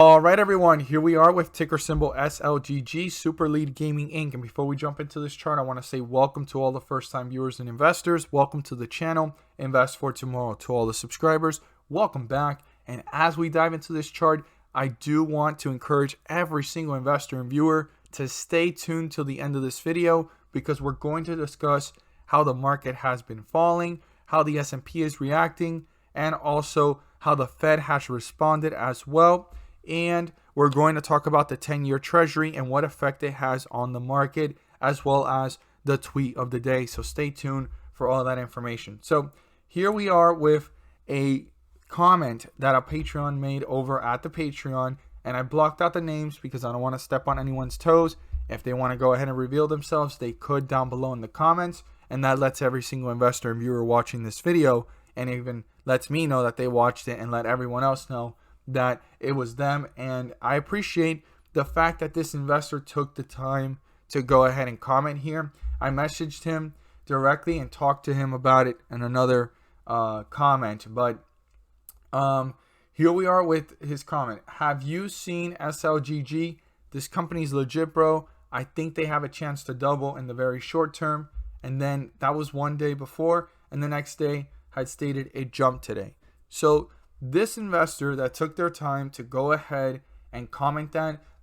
All right, everyone, here we are with ticker symbol SLGG, Super Lead Gaming Inc. And before we jump into this chart, I want to say welcome to all the first-time viewers and investors. Welcome to the channel, Invest for Tomorrow. To all the subscribers, welcome back. And as we dive into this chart, I do want to encourage every single investor and viewer to stay tuned till the end of this video, because we're going to discuss how the market has been falling, how the S&P is reacting, and also how the Fed has responded as well. And we're going to talk about the 10-year treasury and what effect it has on the market, as well as the tweet of the day. So stay tuned for all that information. So here we are with a comment that a Patreon made over at the Patreon, and I blocked out the names because I don't want to step on anyone's toes. If they want to go ahead and reveal themselves, they could down below in the comments, and that lets every single investor and viewer watching this video, and even lets me know that they watched it, and let everyone else know that it was them. And I appreciate the fact that this investor took the time to go ahead and comment here. I messaged him directly and talked to him about it in another comment, but here we are with his comment. Have you seen SLGG? This company's legit, bro. I think they have a chance to double in the very short term. And then that was one day before, and the next day had stated it jumped today. So this investor that took their time to go ahead and comment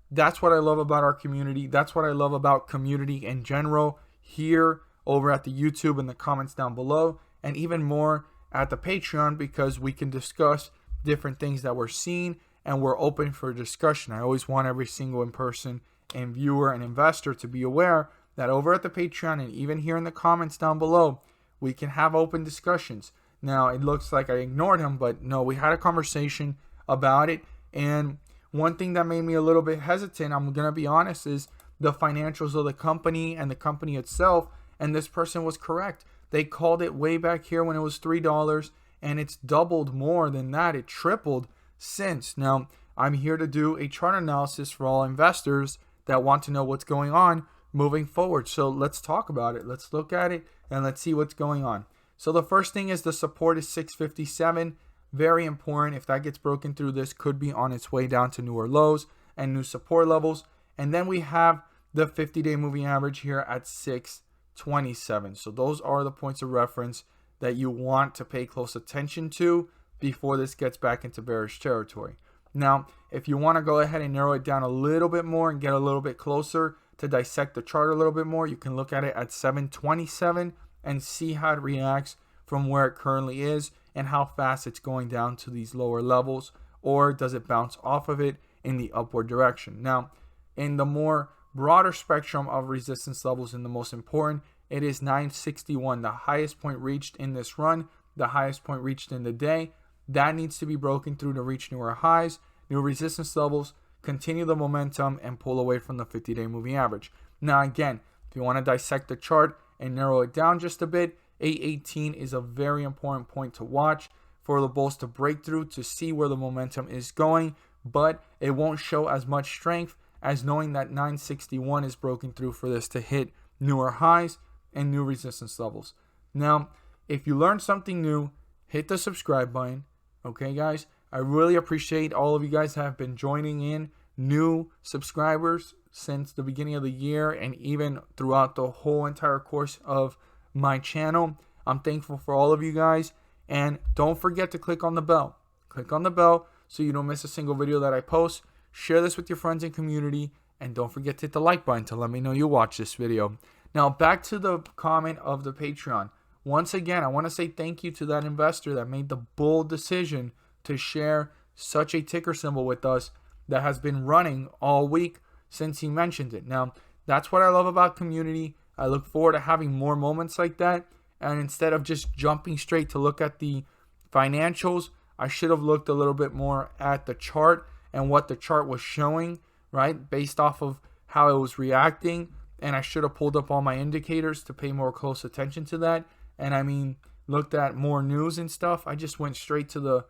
that's what I love about our community. That's what I love about community in general here over at the YouTube and the comments down below, and even more at the Patreon, because we can discuss different things that we're seeing and we're open for discussion. I always want every single in-person and viewer and investor to be aware that over at the Patreon and even here in the comments down below, we can have open discussions. Now, it looks like I ignored him, but no, we had a conversation about it. And one thing that made me a little bit hesitant, I'm going to be honest, is the financials of the company and the company itself. And this person was correct. They called it way back here when it was $3, and it's doubled more than that. It tripled since. Now, I'm here to do a chart analysis for all investors that want to know what's going on moving forward. So let's talk about it. Let's look at it and let's see what's going on. So the first thing is the support is 657. Very important. If that gets broken through, this could be on its way down to newer lows and new support levels. And then we have the 50-day moving average here at 627. So those are the points of reference that you want to pay close attention to before this gets back into bearish territory. Now, if you want to go ahead and narrow it down a little bit more and get a little bit closer to dissect the chart a little bit more, you can look at it at 727 and see how it reacts from where it currently is and how fast it's going down to these lower levels, or does it bounce off of it in the upward direction. Now, in the more broader spectrum of resistance levels, and the most important, it is 961, the highest point reached in this run, the highest point reached in the day. That needs to be broken through to reach newer highs, new resistance levels, continue the momentum, and pull away from the 50-day moving average. Now, again, if you want to dissect the chart and narrow it down just a bit, 818 is a very important point to watch for the bulls to break through to see where the momentum is going, but it won't show as much strength as knowing that 961 is broken through for this to hit newer highs and new resistance levels. Now, if you learned something new, hit the subscribe button. Okay, guys, I really appreciate all of you guys that have been joining in, new subscribers since the beginning of the year and even throughout the whole entire course of my channel. I'm thankful for all of you guys, and don't forget to click on the bell. Click on the bell so you don't miss a single video that I post. Share this with your friends and community, and don't forget to hit the like button to let me know you watch this video. Now, back to the comment of the Patreon. Once again, I want to say thank you to that investor that made the bold decision to share such a ticker symbol with us that has been running all week since he mentioned it. Now, that's what I love about community. I look forward to having more moments like that. And instead of just jumping straight to look at the financials, I should have looked a little bit more at the chart and what the chart was showing, right? Based off of how it was reacting. And I should have pulled up all my indicators to pay more close attention to that. And I mean, looked at more news and stuff. I just went straight to the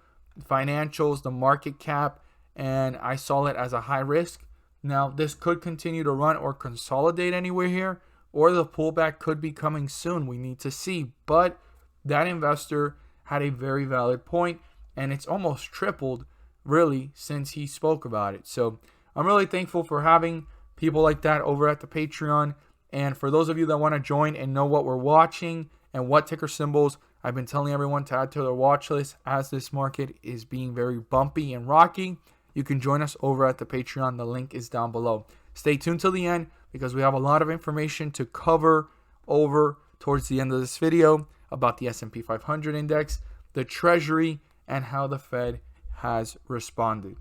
financials, the market cap, and I saw it as a high risk. Now, this could continue to run or consolidate anywhere here, or the pullback could be coming soon. We need to see. But that investor had a very valid point, and it's almost tripled really since he spoke about it. So I'm really thankful for having people like that over at the Patreon. And for those of you that want to join and know what we're watching and what ticker symbols, I've been telling everyone to add to their watch list as this market is being very bumpy and rocky. You can join us over at the Patreon. The link is down below. Stay tuned till the end because we have a lot of information to cover over towards the end of this video about the S&P 500 index, the Treasury, and how the Fed has responded.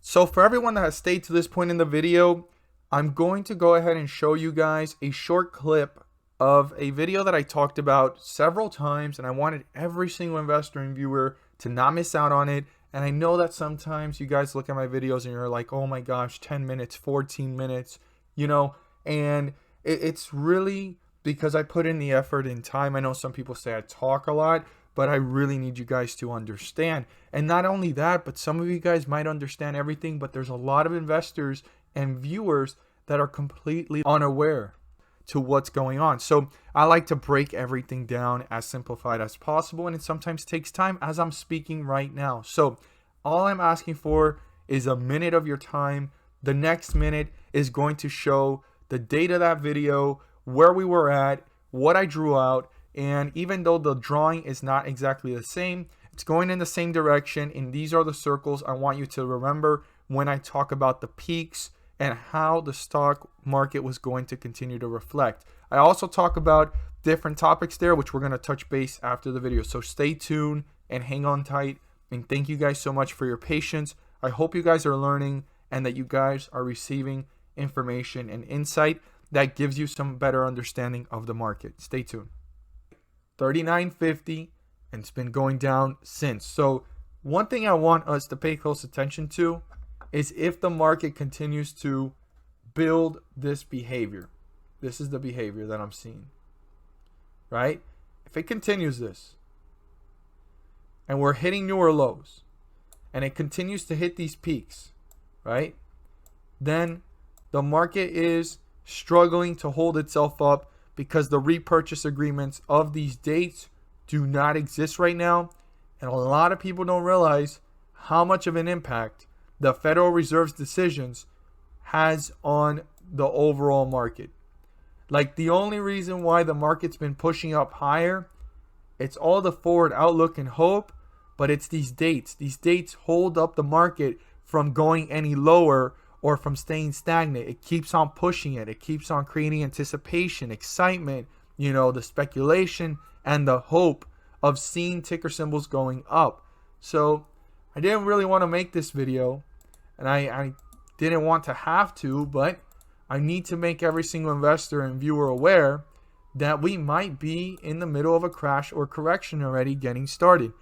So for everyone that has stayed to this point in the video, I'm going to go ahead and show you guys a short clip of a video that I talked about several times, and I wanted every single investor and viewer to not miss out on it. And I know that sometimes you guys look at my videos and you're like, oh my gosh, 10 minutes, 14 minutes, and it's really because I put in the effort and time. I know some people say I talk a lot, but I really need you guys to understand. And not only that, but some of you guys might understand everything, but there's a lot of investors and viewers that are completely unaware to what's going on. So I like to break everything down as simplified as possible, and it sometimes takes time as I'm speaking right now. So all I'm asking for is a minute of your time. The next minute is going to show the date of that video, where we were at, what I drew out, and even though the drawing is not exactly the same, it's going in the same direction, and these are the circles I want you to remember when I talk about the peaks and how the stock market was going to continue to reflect. I also talk about different topics there, which we're going to touch base after the video. So stay tuned and hang on tight. And thank you guys so much for your patience. I hope you guys are learning and that you guys are receiving information and insight that gives you some better understanding of the market. Stay tuned. 39.50, and it's been going down since. So one thing I want us to pay close attention to is if the market continues to build this behavior. This is the behavior that I'm seeing, right? If it continues this, and we're hitting newer lows, and it continues to hit these peaks, right? Then the market is struggling to hold itself up because the repurchase agreements of these dates do not exist right now. And a lot of people don't realize how much of an impact the Federal Reserve's decisions has on the overall market. Like, the only reason why the market's been pushing up higher, it's all the forward outlook and hope, but it's these dates. These dates hold up the market from going any lower or from staying stagnant. It keeps on pushing it. It keeps on creating anticipation, excitement, the speculation and the hope of seeing ticker symbols going up. So I didn't really want to make this video, and I didn't want to have to, but I need to make every single investor and viewer aware that we might be in the middle of a crash or correction already getting started.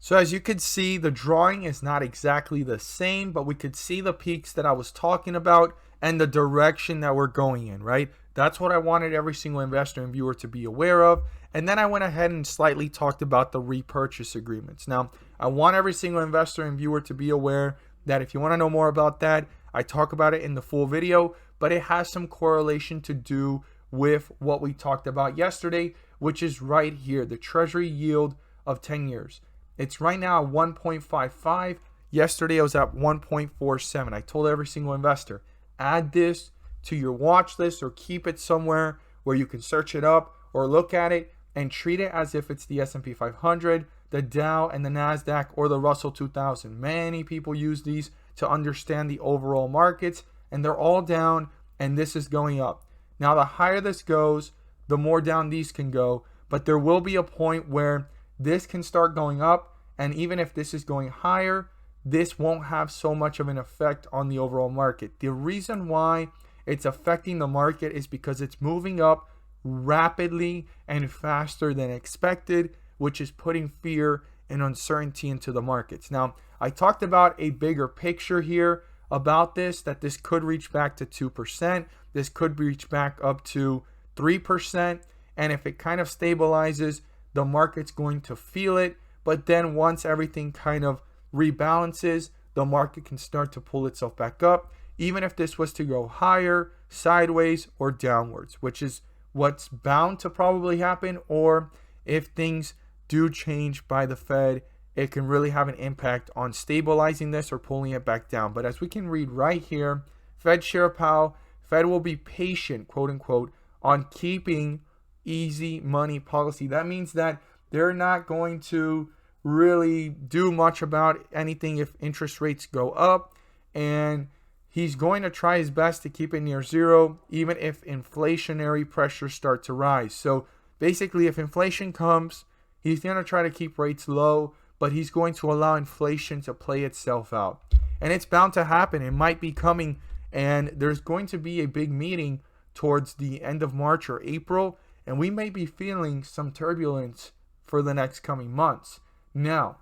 So as you can see, the drawing is not exactly the same, but we could see the peaks that I was talking about and the direction that we're going in, right? That's what I wanted every single investor and viewer to be aware of. And then I went ahead and slightly talked about the repurchase agreements. Now, I want every single investor and viewer to be aware that if you want to know more about that, I talk about it in the full video, but it has some correlation to do with what we talked about yesterday, which is right here, the Treasury yield of 10 years. It's right now at 1.55. Yesterday, I was at 1.47. I told every single investor, add this to your watch list or keep it somewhere where you can search it up or look at it and treat it as if it's the S&P 500, the Dow, and the NASDAQ, or the Russell 2000. Many people use these to understand the overall markets, and they're all down, and this is going up. Now, the higher this goes, the more down these can go, but there will be a point where this can start going up, and even if this is going higher, this won't have so much of an effect on the overall market. The reason why it's affecting the market is because it's moving up rapidly and faster than expected, which is putting fear and uncertainty into the markets. Now, I talked about a bigger picture here about this, that this could reach back to 2%. This could reach back up to 3%. And if it kind of stabilizes, the market's going to feel it. But then once everything kind of rebalances, the market can start to pull itself back up, even if this was to go higher, sideways, or downwards, which is what's bound to probably happen, or if things do change by the Fed it can really have an impact on stabilizing this or pulling it back down. But as we can read right here, Fed Chair Powell, Fed will be patient, quote unquote, on keeping easy money policy. That means that they're not going to really do much about anything if interest rates go up, and he's going to try his best to keep it near zero even if inflationary pressures start to rise. So basically, if inflation comes, he's going to try to keep rates low, but he's going to allow inflation to play itself out. And it's bound to happen. It might be coming, and there's going to be a big meeting towards the end of March or April, and we may be feeling some turbulence for the next coming months. Now,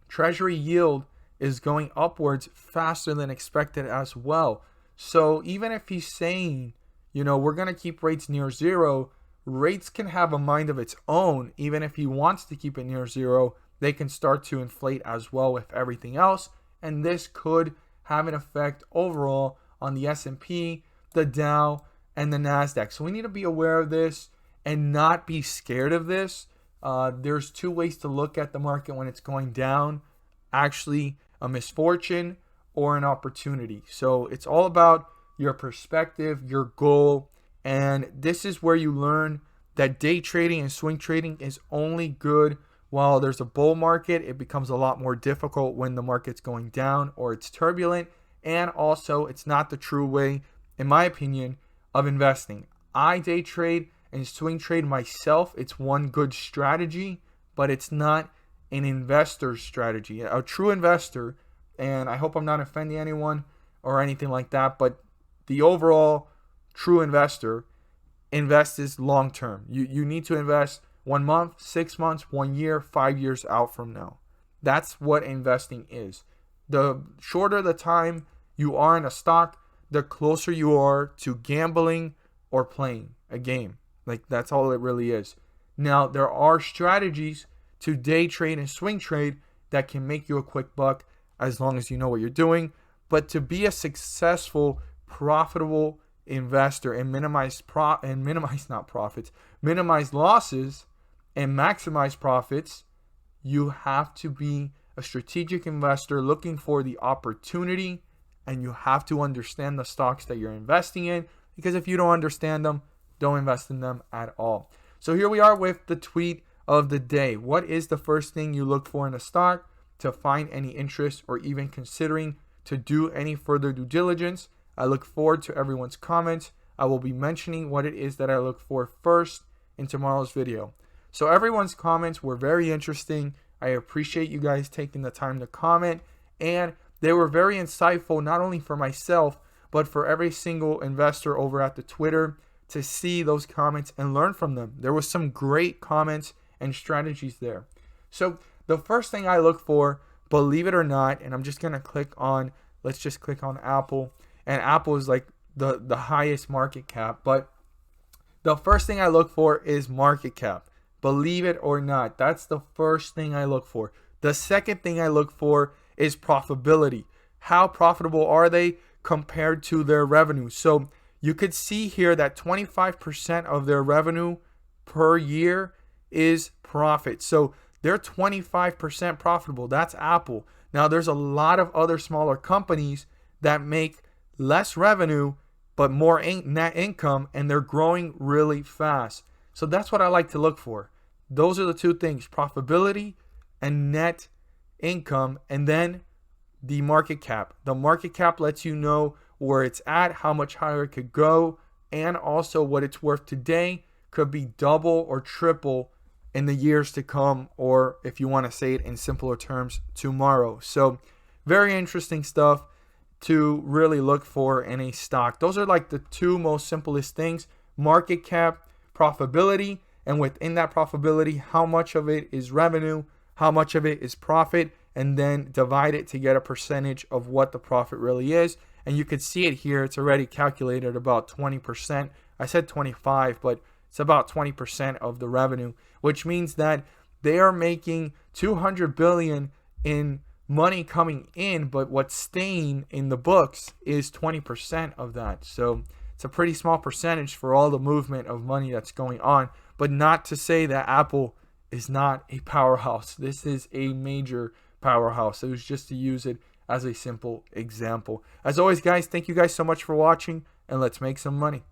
Treasury yield is going upwards faster than expected as well. So even if he's saying, we're going to keep rates near zero, rates can have a mind of its own. Even if he wants to keep it near zero, they can start to inflate as well with everything else. And this could have an effect overall on the S&P, the Dow, and the NASDAQ. So we need to be aware of this and not be scared of this. There's two ways to look at the market when it's going down. Actually, a misfortune or an opportunity. So it's all about your perspective, your goal. And this is where you learn that day trading and swing trading is only good while there's a bull market. It becomes a lot more difficult when the market's going down or it's turbulent. And also, it's not the true way, in my opinion, of investing. I day trade and swing trade myself. It's one good strategy, but it's not an investor's strategy. A true investor, and I hope I'm not offending anyone or anything like that, but the overall true investor invests long term. You need to invest 1 month, 6 months, 1 year, 5 years out from now. That's what investing is. The shorter the time you are in a stock, the closer you are to gambling or playing a game. Like, that's all it really is. Now, there are strategies to day trade and swing trade that can make you a quick buck as long as you know what you're doing. But to be a successful, profitable investor and minimize losses and maximize profits, you have to be a strategic investor looking for the opportunity, and you have to understand the stocks that you're investing in, because if you don't understand them, don't invest in them at all. So here we are with the tweet of the day. What is the first thing you look for in a stock to find any interest or even considering to do any further due diligence? I look forward to everyone's comments. I will be mentioning what it is that I look for first in tomorrow's video. So everyone's comments were very interesting. I appreciate you guys taking the time to comment, and they were very insightful, not only for myself, but for every single investor over at the Twitter, to see those comments and learn from them. There was some great comments and strategies there. So the first thing I look for, believe it or not, and I'm just going to click on, let's just click on Apple. And Apple is like the highest market cap. But the first thing I look for is market cap. Believe it or not, that's the first thing I look for. The second thing I look for is profitability. How profitable are they compared to their revenue? So you could see here that 25% of their revenue per year is profit. So they're 25% profitable. That's Apple. Now, there's a lot of other smaller companies that make less revenue but more net income, and they're growing really fast. So that's what I like to look for. Those are the two things: profitability and net income, and then the market cap. The market cap lets you know where it's at, how much higher it could go, and also what it's worth today could be double or triple in the years to come, or if you want to say it in simpler terms, tomorrow. So very interesting stuff to really look for in a stock. Those are like the two most simplest things: market cap, profitability, and within that profitability, how much of it is revenue, how much of it is profit, and then divide it to get a percentage of what the profit really is. And you can see it here. It's already calculated about 20%. I said 25, but it's about 20% of the revenue, which means that they are making 200 billion in money coming in, but what's staying in the books is 20% of that. So it's a pretty small percentage for all the movement of money that's going on. But not to say that Apple is not a powerhouse. This is a major powerhouse. It was just to use it as a simple example. As always, guys, thank you guys so much for watching, and let's make some money.